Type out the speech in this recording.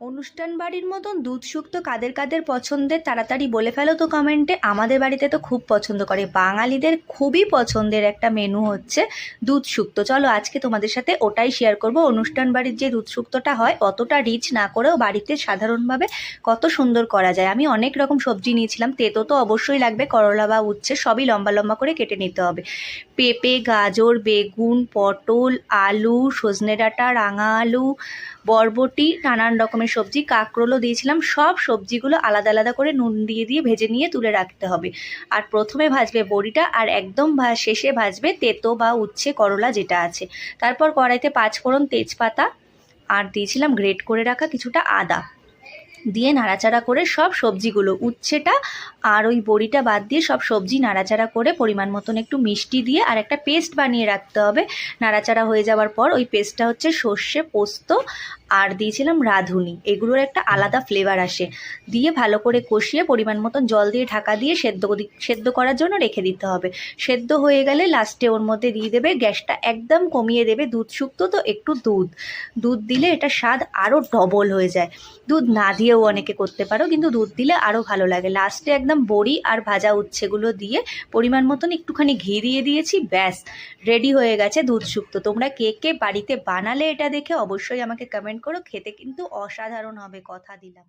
অনুষ্ঠান বাড়ির মতন দুধ শুক্তো কাদের কাদের পছন্দের তাড়াতাড়ি বলে ফেলো তো কমেন্টে। আমাদের বাড়িতে তো খুব পছন্দ করে, বাঙালিদের খুবই পছন্দের একটা মেনু হচ্ছে দুধ শুক্তো। চলো আজকে তোমাদের সাথে ওটাই শেয়ার করব। অনুষ্ঠান বাড়ির যে দুধ শুক্তোটা হয় অতটা রিচ না করেও বাড়িতে সাধারণভাবে কত সুন্দর করা যায়। আমি অনেক রকম সবজি নিয়েছিলাম, তেতো তো অবশ্যই লাগবে, করলা বা উচ্ছে সবই লম্বা লম্বা করে কেটে নিতে হবে। পেঁপে, গাজর, বেগুন, পটল, আলু, সজনে ডাঁটা, রাঙা আলু, বরবটি, নানান রকমের সবজি, কাঁকরোলও দিয়েছিলাম। সব সবজিগুলো আলাদা আলাদা করে নুন দিয়ে দিয়ে ভেজে নিয়ে তুলে রাখতে হবে। আর প্রথমে ভাজবে বড়িটা, আর একদম শেষে ভাজবে তেতো বা উচ্ছে করলা যেটা আছে। তারপর কড়াইতে পাঁচফোড়ন, তেজপাতা আর দিয়েছিলাম গ্রেট করে রাখা কিছুটা আদা দিয়ে নাড়াচাড়া করে সব সবজিগুলো, উচ্ছেটা আর ওই বড়িটা বাদ দিয়ে সব সবজি নাড়াচাড়া করে পরিমাণ মতন একটু মিষ্টি দিয়ে আর একটা পেস্ট বানিয়ে রাখতে হবে। নাড়াচাড়া হয়ে যাওয়ার পর ওই পেস্টটা হচ্ছে সর্ষে, পোস্ত আর দিয়েছিলাম রাঁধুনি, এগুলোর একটা আলাদা ফ্লেভার আসে। দিয়ে ভালো করে কষিয়ে পরিমাণ মতন জল দিয়ে ঢাকা দিয়ে সেদ্ধ করার জন্য রেখে দিতে হবে। সেদ্ধ হয়ে গেলে লাস্টে ওর মধ্যে দিয়ে দেবে, গ্যাসটা একদম কমিয়ে দেবে, দুধ শুক্তো তো একটু দুধ দিলে এটা স্বাদ আরও ডবল হয়ে যায়। দুধ না দিয়েও অনেকে করতে পারো, কিন্তু দুধ দিলে আরও ভালো লাগে। লাস্টে একদম বড়ি আর ভাজা উচ্ছেগুলো দিয়ে পরিমাণ মতন একটুখানি ঘি দিয়ে দিয়েছি, ব্যাস রেডি হয়ে গেছে দুধ শুক্তো। তোমরা কে কে বাড়িতে বানালে এটা দেখে অবশ্যই আমাকে কমেন্ট করো, খেতে কিন্তু অসাধারণ হবে, কথা দিলাম।